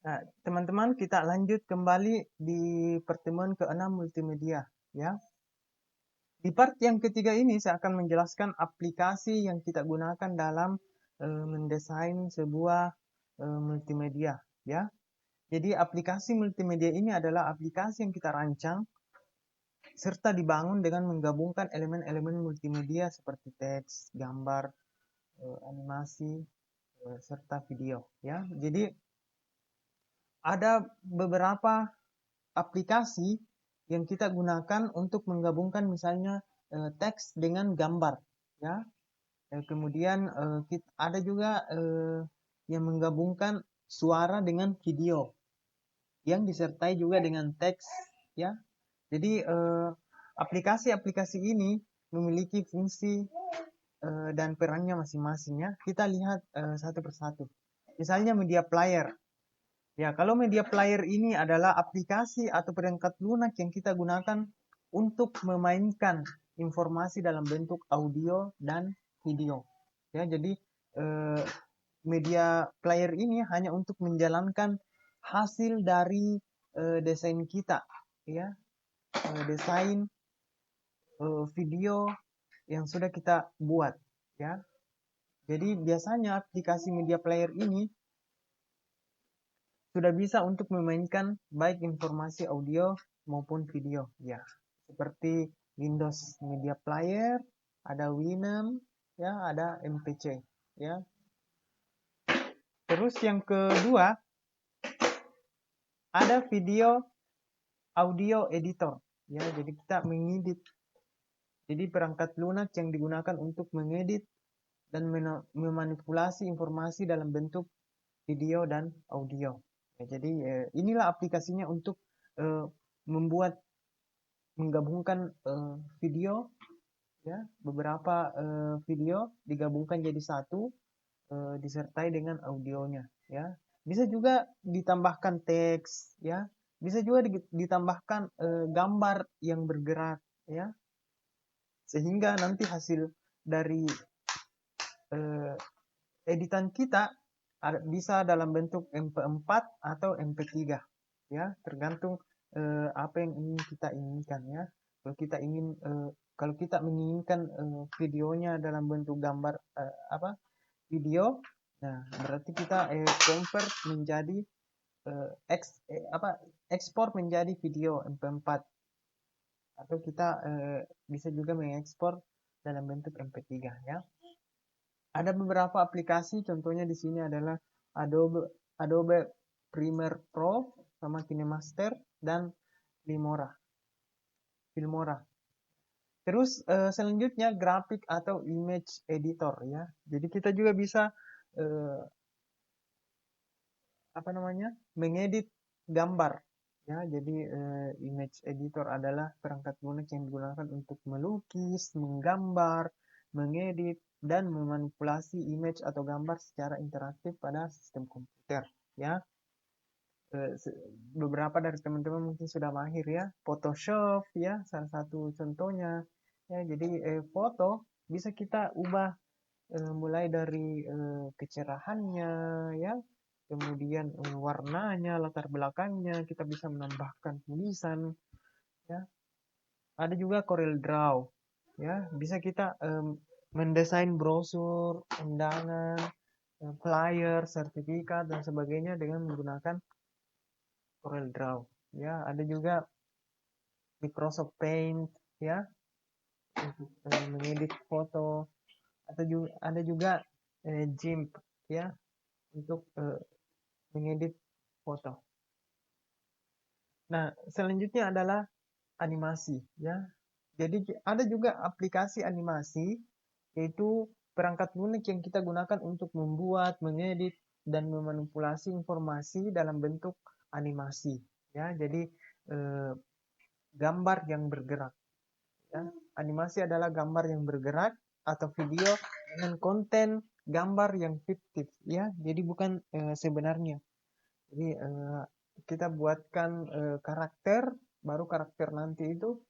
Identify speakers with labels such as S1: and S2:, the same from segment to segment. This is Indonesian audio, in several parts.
S1: Nah, teman-teman, kita lanjut kembali di pertemuan ke-6 multimedia, ya. Di part yang ketiga ini saya akan menjelaskan aplikasi yang kita gunakan dalam mendesain sebuah multimedia, ya. Jadi aplikasi multimedia ini adalah aplikasi yang kita rancang serta dibangun dengan menggabungkan elemen-elemen multimedia seperti teks, gambar, animasi, serta video, ya. Jadi ada beberapa aplikasi yang kita gunakan untuk menggabungkan misalnya teks dengan gambar, ya. Kemudian ada juga yang menggabungkan suara dengan video yang disertai juga dengan teks, ya. Jadi aplikasi-aplikasi ini memiliki fungsi dan perannya masing-masing, ya. Kita lihat satu persatu. Misalnya media player. Ya, kalau media player ini adalah aplikasi atau perangkat lunak yang kita gunakan untuk memainkan informasi dalam bentuk audio dan video. Ya, jadi media player ini hanya untuk menjalankan hasil dari desain kita, ya, desain video yang sudah kita buat, ya. Jadi biasanya aplikasi media player ini sudah bisa untuk memainkan baik informasi audio maupun video, ya. Seperti Windows Media Player, ada Winamp, ya, ada MPC, ya. Terus yang kedua, ada video audio editor, ya. Jadi kita mengedit. Jadi perangkat lunak yang digunakan untuk mengedit dan memanipulasi informasi dalam bentuk video dan audio. Ya, jadi inilah aplikasinya untuk menggabungkan video, ya, beberapa video digabungkan jadi satu, disertai dengan audionya, ya. Bisa juga ditambahkan teks, ya. Bisa juga ditambahkan gambar yang bergerak, ya. Sehingga nanti hasil dari editan kita bisa dalam bentuk MP4 atau MP3, ya, tergantung apa yang ingin kita inginkan, ya. Kalau kita menginginkan videonya dalam bentuk gambar video, nah berarti kita convert menjadi ekspor menjadi video MP4, atau kita bisa juga mengekspor dalam bentuk MP3, ya. Ada beberapa aplikasi, contohnya di sini adalah Adobe Premiere Pro sama KineMaster dan Filmora. Terus selanjutnya grafik atau image editor, ya. Jadi kita juga bisa mengedit gambar, ya. Jadi image editor adalah perangkat lunak yang digunakan untuk melukis, menggambar, mengedit, dan memanipulasi image atau gambar secara interaktif pada sistem komputer, ya. Beberapa dari teman-teman mungkin sudah mahir, ya. Photoshop, ya, salah satu contohnya, ya. Jadi foto bisa kita ubah mulai dari kecerahannya, ya, kemudian warnanya, latar belakangnya, kita bisa menambahkan tulisan, ya. Ada juga Corel Draw, ya, bisa kita mendesain brosur, undangan, flyer, sertifikat, dan sebagainya dengan menggunakan Corel Draw, ya. Ada juga Microsoft Paint, ya, untuk mengedit foto. Ada juga GIMP, ya, untuk mengedit foto. Nah, selanjutnya adalah animasi, ya. Jadi ada juga aplikasi animasi, yaitu perangkat lunak yang kita gunakan untuk membuat, mengedit, dan memanipulasi informasi dalam bentuk animasi, ya. Jadi gambar yang bergerak, ya. Animasi adalah gambar yang bergerak atau video dengan konten gambar yang fiktif, ya. Jadi bukan sebenarnya. Jadi kita buatkan karakter, baru karakter nanti itu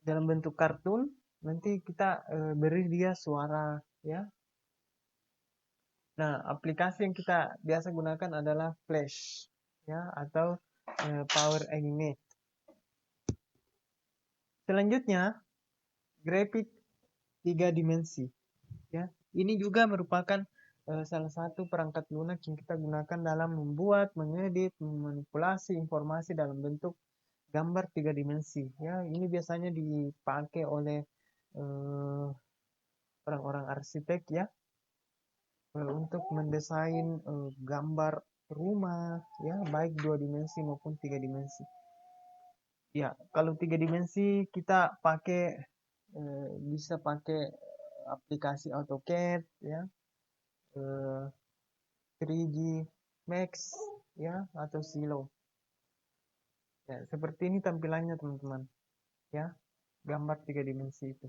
S1: dalam bentuk kartun, nanti kita beri dia suara, ya. Nah, aplikasi yang kita biasa gunakan adalah Flash. ya, atau Power Animate. Selanjutnya, grafik 3 dimensi, ya. Ini juga merupakan salah satu perangkat lunak yang kita gunakan dalam membuat, mengedit, memanipulasi informasi dalam bentuk gambar 3 dimensi, ya. Ini biasanya dipakai oleh orang-orang arsitek, ya, untuk mendesain gambar rumah, ya, baik 2 dimensi maupun 3 dimensi. Ya, kalau 3 dimensi kita pakai bisa pakai aplikasi AutoCAD, ya, 3D Max, ya, atau Silo. Ya, seperti ini tampilannya teman-teman, ya, gambar 3 dimensi itu.